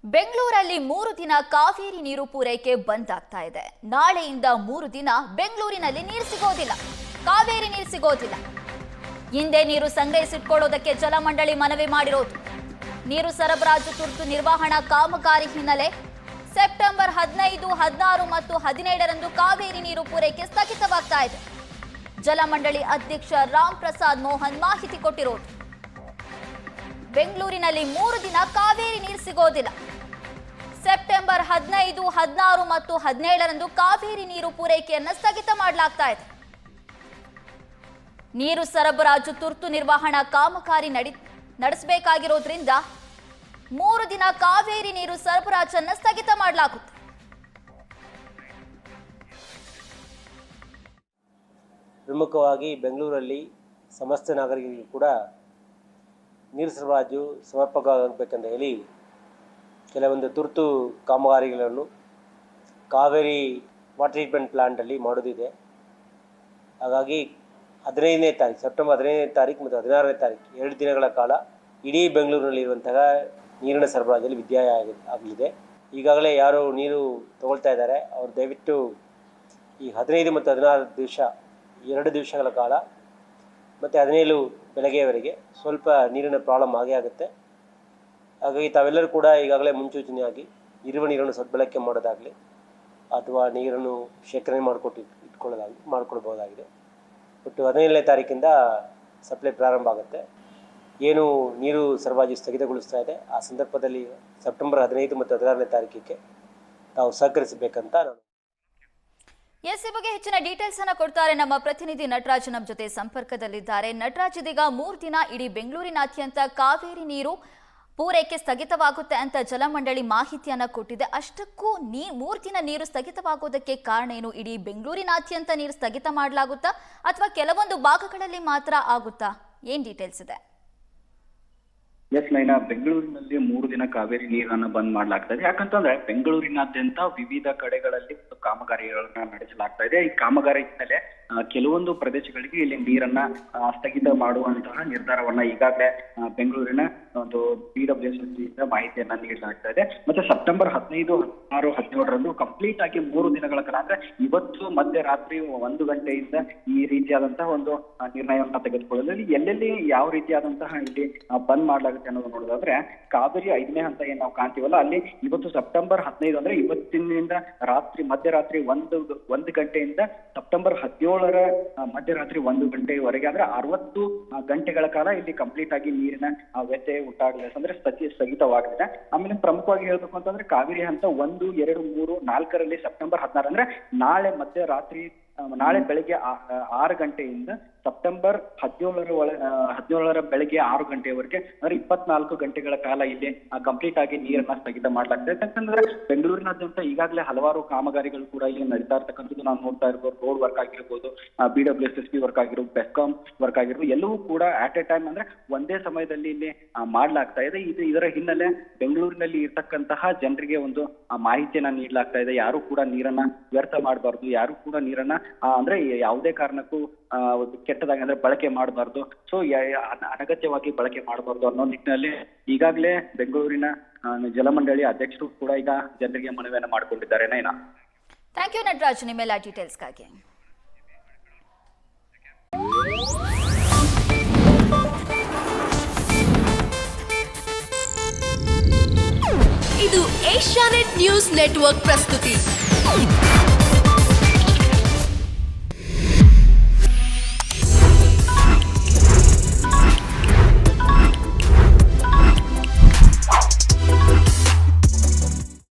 ಬೆಂಗಳೂರಲ್ಲಿ 3 ದಿನ ಕಾವೇರಿ ನೀರು ಪೂರೈಕೆ ಬಂದ್ ಆಗ್ತಾ ಇದೆ. ನಾಳೆಯಿಂದ 3 ದಿನ ಬೆಂಗಳೂರಿನಲ್ಲಿ ನೀರು ಸಿಗೋದಿಲ್ಲ, ಕಾವೇರಿ ನೀರು ಸಿಗೋದಿಲ್ಲ. ಹಿಂದೆ ನೀರು ಸಂಗ್ರಹಿಸಿಟ್ಕೊಳ್ಳೋದಕ್ಕೆ ಜಲಮಂಡಳಿ ಮನವಿ ಮಾಡಿರೋದು. ನೀರು ಸರಬರಾಜು ತುರ್ತು ನಿರ್ವಹಣಾ ಕಾಮಗಾರಿ ಹಿನ್ನೆಲೆ ಸೆಪ್ಟೆಂಬರ್ 15, 16 ಮತ್ತು 17ರಂದು ಕಾವೇರಿ ನೀರು ಪೂರೈಕೆ ಸ್ಥಗಿತವಾಗ್ತಾ ಇದೆ. ಜಲಮಂಡಳಿ ಅಧ್ಯಕ್ಷ ರಾಮ್ ಪ್ರಸಾದ್ ಮೋಹನ್ ಮಾಹಿತಿ ಕೊಟ್ಟಿರೋದು. ಬೆಂಗಳೂರಿನಲ್ಲಿ 3 ದಿನ ಕಾವೇರಿ ನೀರು ಸಿಗೋದಿಲ್ಲ. ಸೆಪ್ಟೆಂಬರ್ 15, 16 ಮತ್ತು 17ರಂದು ಕಾವೇರಿ ನೀರು ಪೂರೈಕೆಯನ್ನು ಸ್ಥಗಿತ ಮಾಡಲಾಗ್ತಾ ಇದೆ. ನೀರು ಸರಬರಾಜು ತುರ್ತು ನಿರ್ವಹಣಾ ಕಾಮಗಾರಿ ನಡೆಸಬೇಕಾಗಿರೋದ್ರಿಂದ 3 ದಿನ ಕಾವೇರಿ ನೀರು ಸರಬರಾಜನ್ನು ಸ್ಥಗಿತ ಮಾಡಲಾಗುತ್ತೆ. ಪ್ರಮುಖವಾಗಿ ಬೆಂಗಳೂರಲ್ಲಿ ಸಮಸ್ತ ನಾಗರಿಕರಿಗೂ ಕೂಡ ನೀರು ಸರಬರಾಜು ಸಮರ್ಪಕವಾಗಬೇಕಂತ ಹೇಳಿ ಕೆಲವೊಂದು ತುರ್ತು ಕಾಮಗಾರಿಗಳನ್ನು ಕಾವೇರಿ ವಾಟರ್ ಟ್ರೀಟ್ಮೆಂಟ್ ಪ್ಲಾಂಟಲ್ಲಿ ಮಾಡೋದಿದೆ. ಹಾಗಾಗಿ 15ನೇ ತಾರೀಕು ಸೆಪ್ಟೆಂಬರ್ 15ನೇ ತಾರೀಕು ಮತ್ತು 16ನೇ ತಾರೀಕು 2 ದಿನಗಳ ಕಾಲ ಇಡೀ ಬೆಂಗಳೂರಿನಲ್ಲಿರುವಂತಹ ನೀರಿನ ಸರಬರಾಜಲ್ಲಿ ವ್ಯತ್ಯಯ ಆಗಲಿದೆ. ಈಗಾಗಲೇ ಯಾರು ನೀರು ತಗೊಳ್ತಾ ಇದ್ದಾರೆ ಅವರು ದಯವಿಟ್ಟು ಈ 15 ಮತ್ತು 16 ದಿವಸ 2 ದಿವಸಗಳ ಕಾಲ ಮತ್ತು 17 ಬೆಳಗ್ಗೆಯವರೆಗೆ ಸ್ವಲ್ಪ ನೀರಿನ ಪ್ರಾಬ್ಲಮ್ ಆಗೇ ಆಗುತ್ತೆ. ಹಾಗಾಗಿ ತಾವೆಲ್ಲರೂ ಕೂಡ ಈಗಾಗಲೇ ಮುನ್ಸೂಚನೆಯಾಗಿ ಇರುವ ನೀರನ್ನು ಸದ್ಬಳಕೆ ಮಾಡೋದಾಗಲಿ ಅಥವಾ ನೀರನ್ನು ಶೇಖರಣೆ ಮಾಡ್ಕೊಳ್ಬಹುದಾಗಿದೆ. ಒಟ್ಟು 17ನೇ ತಾರೀಕಿಂದ ಸಪ್ಲೈ ಪ್ರಾರಂಭ ಆಗುತ್ತೆ. ಏನು ನೀರು ಸರಬರಾಜು ಸ್ಥಗಿತಗೊಳಿಸ್ತಾ ಇದೆ ಆ ಸಂದರ್ಭದಲ್ಲಿ ಸೆಪ್ಟೆಂಬರ್ 15 ಮತ್ತು 16ನೇ ತಾರೀಕಿಗೆ ತಾವು ಸಹಕರಿಸಬೇಕಂತ ನಾನು ಈ ಬಗ್ಗೆ ಹೆಚ್ಚಿನ ಡೀಟೇಲ್ಸ್ ಅನ್ನು ಕೊಡ್ತಾರೆ ನಮ್ಮ ಪ್ರತಿನಿಧಿ ನಟರಾಜ್ ನಮ್ಮ ಜೊತೆ ಸಂಪರ್ಕದಲ್ಲಿದ್ದಾರೆ. ನಟರಾಜ್, ಇದೀಗ 3 ದಿನ ಇಡೀ ಬೆಂಗಳೂರಿನಾದ್ಯಂತ ಕಾವೇರಿ ನೀರು ಪೂರೈಕೆ ಸ್ಥಗಿತವಾಗುತ್ತೆ ಅಂತ ಜಲಮಂಡಳಿ ಮಾಹಿತಿಯನ್ನ ಕೊಟ್ಟಿದೆ. ಅಷ್ಟಕ್ಕೂ 3 ದಿನ ನೀರು ಸ್ಥಗಿತವಾಗೋದಕ್ಕೆ ಕಾರಣ ಏನು? ಇಡೀ ಬೆಂಗಳೂರಿನಾದ್ಯಂತ ನೀರು ಸ್ಥಗಿತ ಮಾಡಲಾಗುತ್ತಾ ಅಥವಾ ಕೆಲವೊಂದು ಭಾಗಗಳಲ್ಲಿ ಮಾತ್ರ ಆಗುತ್ತಾ? ಏನ್ ಡೀಟೇಲ್ಸ್ ಇದೆ? ಎಸ್ ನೈನಾ, ಬೆಂಗಳೂರಿನಲ್ಲಿ 3 ದಿನ ಕಾವೇರಿ ನೀರನ್ನು ಬಂದ್ ಮಾಡಲಾಗ್ತದೆ. ಯಾಕಂತಂದ್ರೆ ಬೆಂಗಳೂರಿನಾದ್ಯಂತ ವಿವಿಧ ಕಡೆಗಳಲ್ಲಿ ಕಾಮಗಾರಿಗಳನ್ನ ನಡೆಸಲಾಗ್ತಾ ಇದೆ. ಈ ಕಾಮಗಾರಿ ಹಿನ್ನೆಲೆ ಕೆಲವೊಂದು ಪ್ರದೇಶಗಳಿಗೆ ಇಲ್ಲಿ ನೀರನ್ನ ಸ್ಥಗಿತ ಮಾಡುವಂತಹ ನಿರ್ಧಾರವನ್ನ ಈಗಾಗಲೇ ಬೆಂಗಳೂರಿನ ಒಂದು PWSSB ಮಾಹಿತಿಯನ್ನ ನೀಡಲಾಗ್ತಾ ಇದೆ. ಮತ್ತೆ ಸೆಪ್ಟೆಂಬರ್ 15, 16, 17ರಂದು ಕಂಪ್ಲೀಟ್ ಆಗಿ 3 ದಿನಗಳ ಕಾಲ ಅಂದ್ರೆ ಇವತ್ತು ಮಧ್ಯರಾತ್ರಿ 1 ಗಂಟೆಯಿಂದ ಈ ರೀತಿಯಾದಂತಹ ಒಂದು ನಿರ್ಣಯವನ್ನ ತೆಗೆದುಕೊಳ್ಳಲು ಎಲ್ಲೆಲ್ಲಿ ಯಾವ ರೀತಿಯಾದಂತಹ ಇಲ್ಲಿ ಬಂದ್ ಮಾಡಲಾಗುತ್ತೆ ಅನ್ನೋದು ನೋಡೋದಾದ್ರೆ ಕಾವೇರಿ 5ನೇ ಹಂತ ಏನ್ ನಾವು ಕಾಣ್ತೀವಲ್ಲ ಅಲ್ಲಿ ಇವತ್ತು ಸೆಪ್ಟೆಂಬರ್ 15 ಅಂದ್ರೆ ಇವತ್ತಿನಿಂದ ಮಧ್ಯರಾತ್ರಿ 1 ಗಂಟೆಯಿಂದ ಸೆಪ್ಟೆಂಬರ್ 17ರ ಮಧ್ಯರಾತ್ರಿ 1 ಗಂಟೆವರೆಗೆ ಅಂದ್ರೆ 60 ಗಂಟೆಗಳ ಕಾಲ ಇಲ್ಲಿ ಕಂಪ್ಲೀಟ್ ಆಗಿ ನೀರಿನ ವ್ಯತ್ಯಯ ಉಂಟಾಗಲಿದೆ ಅಂದ್ರೆ ಸ್ಥಗಿತವಾಗಿದೆ. ಆಮೇಲೆ ಪ್ರಮುಖವಾಗಿ ಹೇಳ್ಬೇಕು ಅಂತಂದ್ರೆ ಕಾವೇರಿ ಹಂತ 1, 2, 3, 4ರಲ್ಲಿ ಸೆಪ್ಟೆಂಬರ್ 16 ಅಂದ್ರೆ ನಾಳೆ ಬೆಳಗ್ಗೆ 6 ಗಂಟೆಯಿಂದ ಸೆಪ್ಟೆಂಬರ್ 17ರ ಬೆಳಗ್ಗೆ 6 ಗಂಟೆವರೆಗೆ ಅಂದ್ರೆ 24 ಗಂಟೆಗಳ ಕಾಲ ಇಲ್ಲಿ ಕಂಪ್ಲೀಟ್ ಆಗಿ ನೀರನ್ನ ಸ್ಥಗಿತ ಮಾಡಲಾಗ್ತದೆ. ಯಾಕಂದ್ರೆ ಬೆಂಗಳೂರಿನಾದ್ಯಂತ ಈಗಾಗಲೇ ಹಲವಾರು ಕಾಮಗಾರಿಗಳು ಕೂಡ ಇಲ್ಲಿ ನಡೀತಾ ಇರ್ತಕ್ಕಂಥದ್ದು ನಾವು ನೋಡ್ತಾ ಇರ್ಬೋದು. ರೋಡ್ ವರ್ಕ್ ಆಗಿರ್ಬೋದು, PWSSB ವರ್ಕ್ ಆಗಿರ್ಬೋದು, ಬೆಸ್ಕಾಂ ವರ್ಕ್ ಆಗಿರ್ಬೋದು, ಎಲ್ಲವೂ ಕೂಡ ಆಟ್ ಎ ಟೈಮ್ ಅಂದ್ರೆ ಒಂದೇ ಸಮಯದಲ್ಲಿ ಇಲ್ಲಿ ಮಾಡ್ಲಾಗ್ತಾ ಇದೆ. ಇದರ ಹಿನ್ನೆಲೆ ಬೆಂಗಳೂರಿನಲ್ಲಿ ಇರ್ತಕ್ಕಂತಹ ಜನರಿಗೆ ಒಂದು ಮಾಹಿತಿಯನ್ನ ನೀಡಲಾಗ್ತಾ ಇದೆ. ಯಾರು ಕೂಡ ನೀರನ್ನ ವ್ಯರ್ಥ ಮಾಡಬಾರ್ದು, ಯಾರು ಕೂಡ ನೀರನ್ನ ಅಂದ್ರೆ ಯಾವುದೇ ಕಾರಣಕ್ಕೂ ಕೆಟ್ಟದಾಗಿ ಅಂದ್ರೆ ಬಳಕೆ ಮಾಡಬಾರ್ದು, ಸೊ ಅನಗತ್ಯವಾಗಿ ಬಳಕೆ ಮಾಡಬಾರ್ದು ಅನ್ನೋ ನಿಟ್ಟಿನಲ್ಲಿ ಈಗಾಗಲೇ ಬೆಂಗಳೂರಿನ ಜಲಮಂಡಳಿ ಅಧ್ಯಕ್ಷರು ಕೂಡ ಈಗ ಜನರಿಗೆ ಮನವಿಯನ್ನು ಮಾಡಿಕೊಂಡಿದ್ದಾರೆ. ನೈನಾ, ಥ್ಯಾಂಕ್ ಯು ನಟರಾಜ್ ನಿಮ್ಮೆಲ್ಲ ಡೀಟೇಲ್ಸ್ಗಾಗಿ. ಇದು ಏಷ್ಯಾನೆಟ್ ನ್ಯೂಸ್ ನೆಟ್ವರ್ಕ್ ಪ್ರಸ್ತುತಿ.